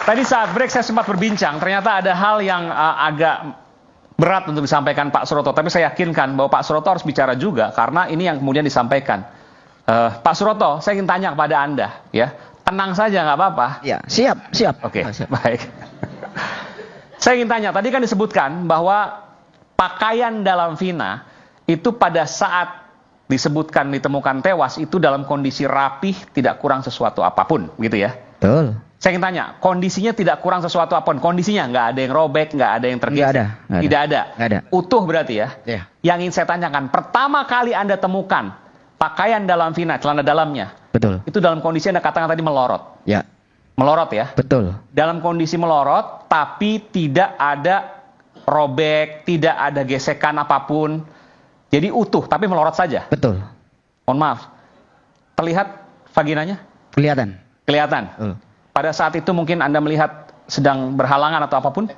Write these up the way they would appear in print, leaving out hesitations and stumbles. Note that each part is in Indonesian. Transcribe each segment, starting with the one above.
Tadi saat break saya sempat berbincang, ternyata ada hal yang agak berat untuk disampaikan Pak Suroto. Tapi saya yakinkan bahwa Pak Suroto harus bicara juga, karena ini yang kemudian disampaikan. Pak Suroto, saya ingin tanya kepada Anda, ya, tenang saja, nggak apa-apa. Ya, siap. Oke, Siap. baik. Saya ingin tanya, tadi kan disebutkan bahwa pakaian dalam Vina itu pada saat disebutkan ditemukan tewas itu dalam kondisi rapih, tidak kurang sesuatu apapun, gitu ya. Betul. Saya ingin tanya, kondisinya tidak kurang sesuatu apapun, kondisinya nggak ada yang robek, nggak ada yang tergeser, Nggak ada. Utuh berarti ya. Ya. Yang ingin saya tanyakan, pertama kali Anda temukan pakaian dalam Vina, celana dalamnya, Betul. itu dalam kondisi Anda katakan tadi melorot. Ya. Melorot ya? Betul. Dalam kondisi melorot, tapi tidak ada robek, tidak ada gesekan apapun. Jadi utuh, tapi melorot saja. Betul. Mohon maaf. Terlihat vaginanya? Kelihatan. Kelihatan. Pada saat itu mungkin Anda melihat sedang berhalangan atau apapun?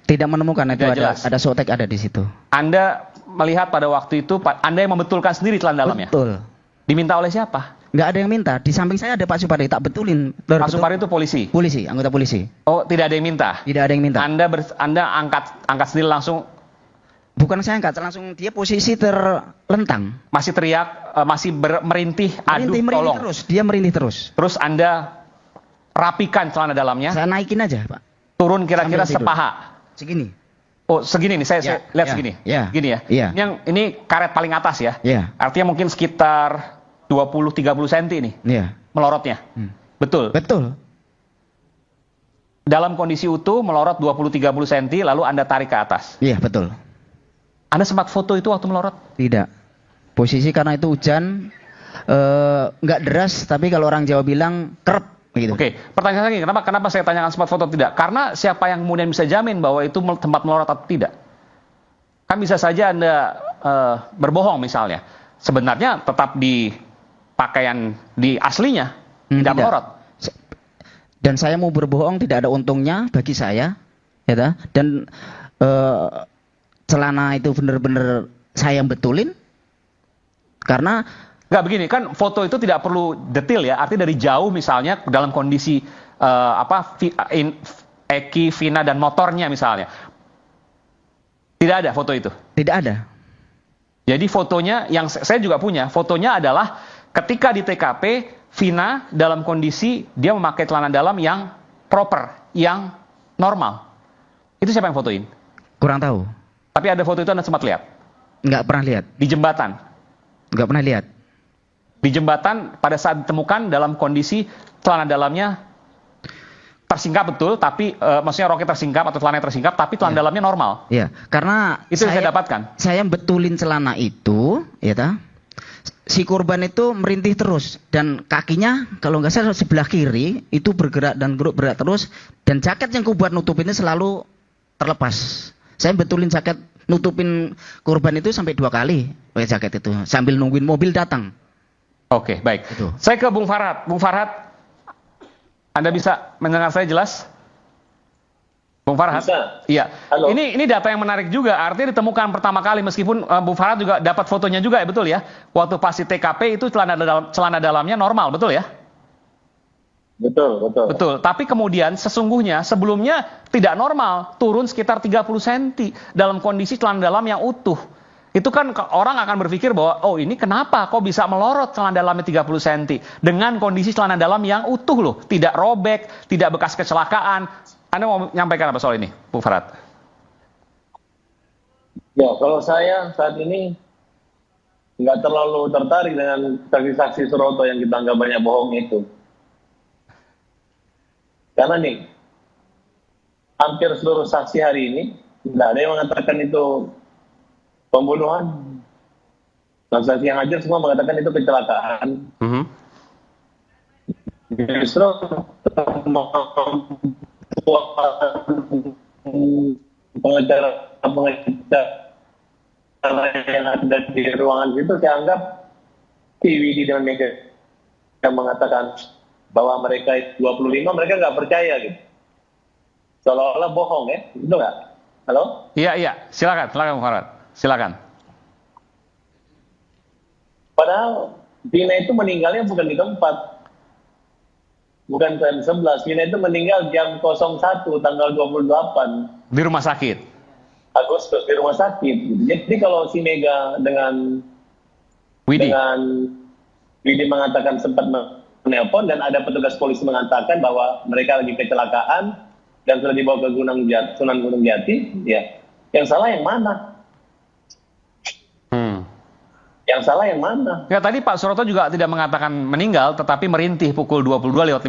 Tidak menemukan itu, Tidak jelas. ada sotek ada di situ. Anda melihat pada waktu itu, Anda yang membetulkan sendiri celana dalamnya? Betul. Diminta oleh siapa? Nggak ada yang minta. Di samping saya ada Pak Supari, tak betulin. Pak Supari itu polisi? Polisi, anggota polisi. Oh, tidak ada yang minta? Tidak ada yang minta. Anda angkat sendiri langsung? Bukan saya angkat, langsung dia posisi terlentang. Masih teriak, masih merintih, aduh Merintih tolong. terus, dia merintih terus. Terus Anda rapikan celana dalamnya, Saya naikin aja, Pak. turun kira-kira Sambil tidur. sepaha. Segini. Oh, segini nih, saya lihat ya, segini. ya, Gini ya. ya. Ini karet paling atas ya. Ya. Artinya mungkin sekitar 20-30 cm nih Iya. melorotnya. Betul. Betul. Dalam kondisi utuh melorot 20-30 cm lalu Anda tarik ke atas. Iya, betul. Anda sempat foto itu waktu melorot? Tidak. Posisi karena itu hujan nggak deras, tapi kalau orang Jawa bilang kerep gitu. Oke, pertanyaan lagi, kenapa saya tanyakan sempat foto tidak? Karena siapa yang kemudian bisa jamin bahwa itu tempat melorot atau tidak? Kan bisa saja Anda berbohong misalnya. Sebenarnya tetap di pakaian di aslinya, tidak melorot. Dan saya mau berbohong tidak ada untungnya bagi saya, ya ta? Dan celana itu benar-benar saya yang betulin, karena Nggak begini, kan foto itu tidak perlu detail ya, artinya dari jauh misalnya dalam kondisi Eki, Vina, dan motornya misalnya. Tidak ada foto itu? tidak ada. Jadi fotonya, yang saya juga punya, fotonya adalah ketika di TKP, Vina dalam kondisi dia memakai celana dalam yang proper, yang normal. Itu siapa yang fotoin? Kurang tahu. Tapi ada foto itu Anda sempat lihat? Nggak pernah lihat. Di jembatan? Nggak pernah lihat. Di jembatan pada saat ditemukan dalam kondisi celana dalamnya tersingkap betul, tapi maksudnya roknya tersingkap atau celana tersingkap, tapi celana dalamnya normal. Iya, karena Itu yang saya dapatkan. Saya betulin celana itu, ya ta. Si korban itu merintih terus dan kakinya kalau nggak salah sebelah kiri itu bergerak dan bergerak terus, dan jaket yang kubuat nutupinnya selalu terlepas. Saya betulin jaket nutupin korban itu sampai 2 kali pakai jaket itu sambil nungguin mobil datang. Oke, baik. Itu. Saya ke Bung Farhad. Bung Farhad, Anda bisa mendengar saya jelas? Bung Farhad? Bisa. Iya. Halo. Ini data yang menarik juga. Artinya ditemukan pertama kali, meskipun Bung Farhad juga dapat fotonya juga ya, betul ya? Waktu pas di TKP itu celana dalamnya normal, betul ya? Betul. Betul. Tapi kemudian sesungguhnya sebelumnya tidak normal, turun sekitar 30 cm dalam kondisi celana dalam yang utuh. Itu kan orang akan berpikir bahwa, oh ini kenapa kok bisa melorot celana dalamnya 30 cm dengan kondisi celana dalam yang utuh loh, tidak robek, tidak bekas kecelakaan. Anda mau menyampaikan apa soal ini, Bung Farhad? Ya, kalau saya saat ini nggak terlalu tertarik dengan saksi-saksi Suroto yang kita anggap banyak bohong itu. Karena nih, hampir seluruh saksi hari ini, nggak ada yang mengatakan itu pembunuhan. Saksi yang hadir semua mengatakan itu kecelakaan. Justru pengacara yang ada di ruangan itu saya anggap TWD dan Mega yang mengatakan bahwa mereka 25, mereka nggak percaya gitu. Seolah-olah bohong ya, itu nggak? Halo? Iya, silakan Bung Farhad. Silakan. Padahal Vina itu meninggalnya bukan di tempat. Bukan jam 11. Vina itu meninggal jam 01 tanggal 28 Di rumah sakit. Agustus di rumah sakit. Jadi kalau si Mega dengan Widi. Widi mengatakan sempat menelpon dan ada petugas polisi mengatakan bahwa mereka lagi kecelakaan dan sudah dibawa ke Sunan Gunung Jati, ya. Yang salah yang mana? Yang salah yang mana? Ya, tadi Pak Suroto juga tidak mengatakan meninggal, tetapi merintih pukul 22:15.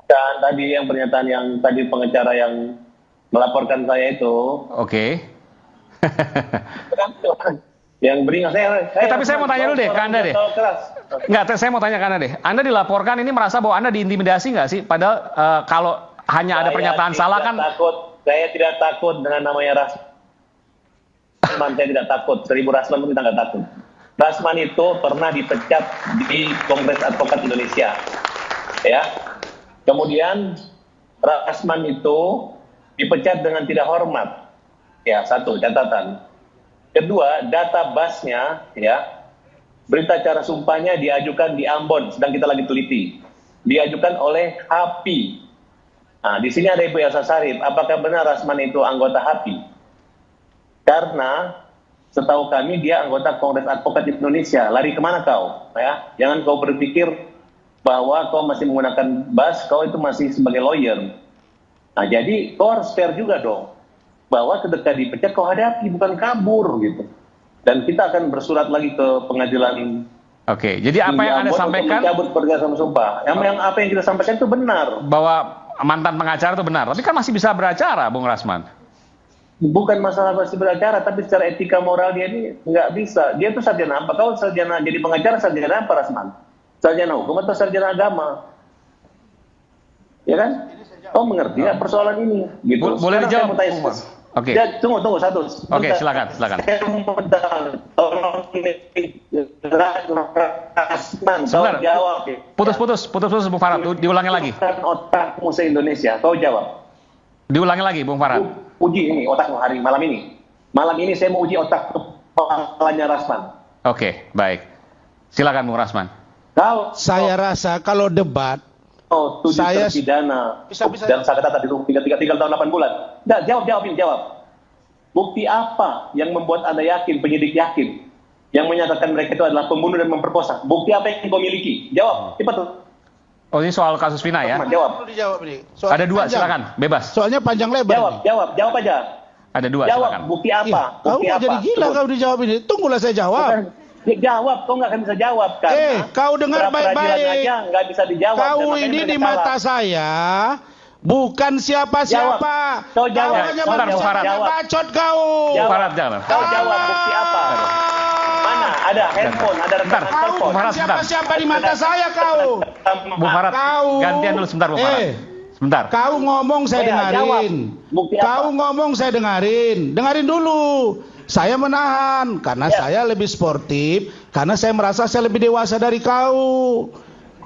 Dan tadi yang pernyataan yang tadi pengacara yang melaporkan saya itu, Oke. yang beringat saya. Tapi saya mau tanya dulu deh ke Anda deh. Enggak, saya mau tanya ke Anda deh. Anda dilaporkan ini merasa bahwa Anda diintimidasi nggak sih? Padahal kalau hanya ada pernyataan salah kan. Saya tidak takut dengan namanya Rasman, saya tidak takut. 1000 Rasman pun kita nggak takut. Rasman itu pernah dipecat di Kongres Advokat Indonesia. Ya. Kemudian Rasman itu dipecat dengan tidak hormat. Ya, satu catatan. Kedua, data basnya, ya, berita acara sumpahnya diajukan di Ambon, sedang kita lagi teliti. Diajukan oleh HAPI. Nah, di sini ada Ibu Elsa Sharif. Apakah benar Rasman itu anggota HAPI? Karena setahu kami dia anggota Kongres Advokat Indonesia. Lari kemana kau? Ya, jangan kau berpikir bahwa kau masih menggunakan bas, kau itu masih sebagai lawyer. Nah, jadi kau harus fair juga dong. Bahwa ketika dipecat kau hadapi, bukan kabur gitu. Dan kita akan bersurat lagi ke pengadilan. Oke, jadi apa yang Anda sampaikan? Mencabut pergerakan sumpah. Yang apa yang kita sampaikan itu benar. Bahwa mantan pengacara itu benar, tapi kan masih bisa beracara, Bung Rasman. Bukan masalah masih beracara, tapi secara etika moral dia ini nggak bisa. Dia itu sarjana apa? Kau sarjana jadi pengacara, sarjana apa Rasman? Sarjana hukum atau sarjana agama? Ya kan? Kau mengerti ya persoalan ini? Gitu. Boleh dijawab, Bung. Oke. Ya, tunggu satu. Oke, silakan. Saya mau tolong Rasman, kau jawab. Putus, Bung Farad. Diulangi lagi. Otakmu se-Indonesia, kau jawab. Diulangi lagi, Bung Farad. Uji ini otakmu malam ini. Malam ini saya mau uji otak kepalanya Rasman. Oke, baik. Silakan Bung Rasman. Saya rasa kalau debat, saya terpidana dan saya kata tadi 3 tahun 8 bulan. Nggak, jawab. Bukti apa yang membuat Anda yakin, penyidik yakin, yang menyatakan mereka itu adalah pembunuh dan memperkosa? Bukti apa yang kau miliki? Jawab, cepat tuh. Oh, ini soal kasus Vina ya? Jawab. Ada 2, silakan, bebas. Soalnya panjang lebar. Jawab aja. Ada 2, silakan. Bukti apa? Kau mau jadi gila kalau dijawab ini. Tunggulah saya jawab. Jawab, kau nggak akan bisa jawab kan? Kau dengar baik-baik. Nggak bisa dijawab. Kau ini di mata saya bukan siapa-siapa. Kau jawab. Sebentar, Bung Farad. Bacot kau. Farad, jangan. Kau jawab bukti apa? Mana? Ada handphone, ada rekaman telepon. Farad, sebentar. Siapa di mata saya kau? Bung Farad, gantian dulu sebentar, Bung Farad. Sebentar. Kau ngomong saya dengarin. Kau ngomong saya dengarin. Dengarin dulu. Saya menahan karena saya lebih sportif, karena saya merasa saya lebih dewasa dari kau.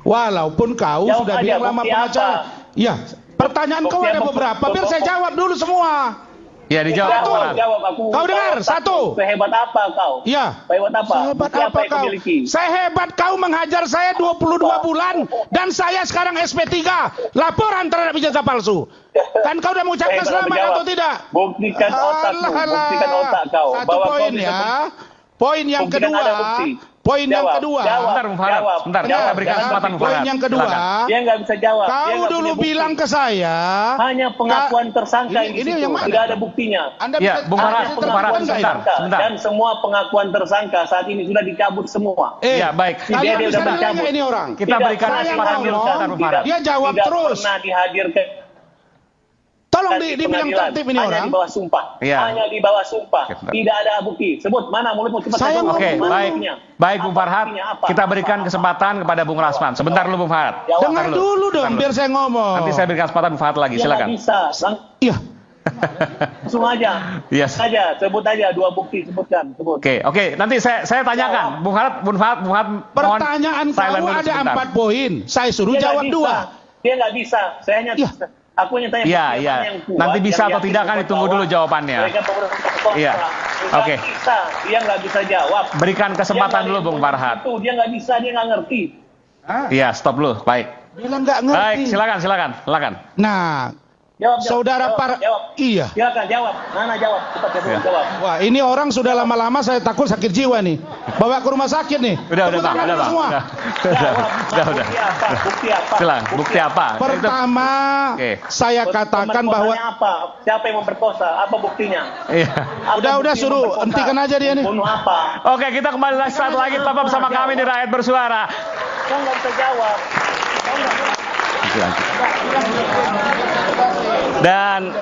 Walaupun kau sudah bilang lama pengacara. Ya, pertanyaan kau ada beberapa, biar saya jawab dulu semua. Ya, dijawab. Jawab aku. Kau dengar? Satu. Sehebat apa kau? Iya. Sehebat apa? Sehebat apa kau? Saya hebat, kau menghajar saya 22 bulan dan saya sekarang SP3. Laporan terhadap ijazah palsu. Kan kau udah mengucapkan selamat atau tidak? Buktikan otakmu, buktikan otak kau. Satu poin ya. Poin yang kedua. Poin yang kedua. Sebentar, Bung Farad. Sebentar, kita berikan kesempatan Bung Farad. Poin yang kedua. Dia nggak bisa jawab. Kau dulu bilang ke saya. Hanya pengakuan tersangka ini yang mana? Tidak ada buktinya. Ya, Bung Farad, sebentar. Dan semua pengakuan tersangka saat ini sudah dicabut semua. Ya, baik. Kalian bisa nanya ini orang. Kita berikan kesempatan dulu sebentar, Bung Farad. Dia jawab terus. Tidak pernah dihadirkan. Tolong dibilang tertib ini orang. Hanya di bawah sumpah. Hanya di bawah sumpah. Tidak ada bukti. Sebut mana mulutmu cepat. Oke, baik Bung Farad. Kita berikan kesempatan kepada Bung Rasman. Sebentar dulu Bung Farad. Dengar dulu dong biar saya ngomong. Nanti saya berikan kesempatan Bung Farad lagi. Silakan. Bisa. Iya. Langsung aja. Yes. Sebut aja 2 bukti, sebutkan. Oke. Nanti saya tanyakan. Bung Farad. Pertanyaan kau ada 4 poin. Saya suruh jawab 2. Dia nggak bisa. Saya hanya aku yang tanya yang kuat. Nanti bisa atau tidak kan ditunggu dulu jawabannya. Iya. Oke. Dia nggak bisa jawab. Berikan kesempatan dulu Bung Farad. Dia nggak bisa, dia nggak ngerti. Iya, stop dulu. Baik. Bilang nggak ngerti. Baik, silakan. Nah, Jawab. Jawab. Iya. Silakan jawab. Nana jawab. Cepat Ya. jawab. Wah, ini orang sudah lama-lama saya takut sakit jiwa nih. Bawa ke rumah sakit nih. Udah, Tepuk Bang. tangan Udah, Bang. semua. Udah. Bukti apa? Silakan. Bukti apa? Pertama, Oke. saya katakan bahwa Pemerkosanya apa? Siapa yang memperkosa? Apa buktinya? Iya. Apa Udah, bukti suruh memperkosa? hentikan aja dia nih. Bunuh apa? Oke, kita kembali lagi saat lagi tetap bersama kami di Rakyat Bersuara. Kau nggak bisa jawab. Dan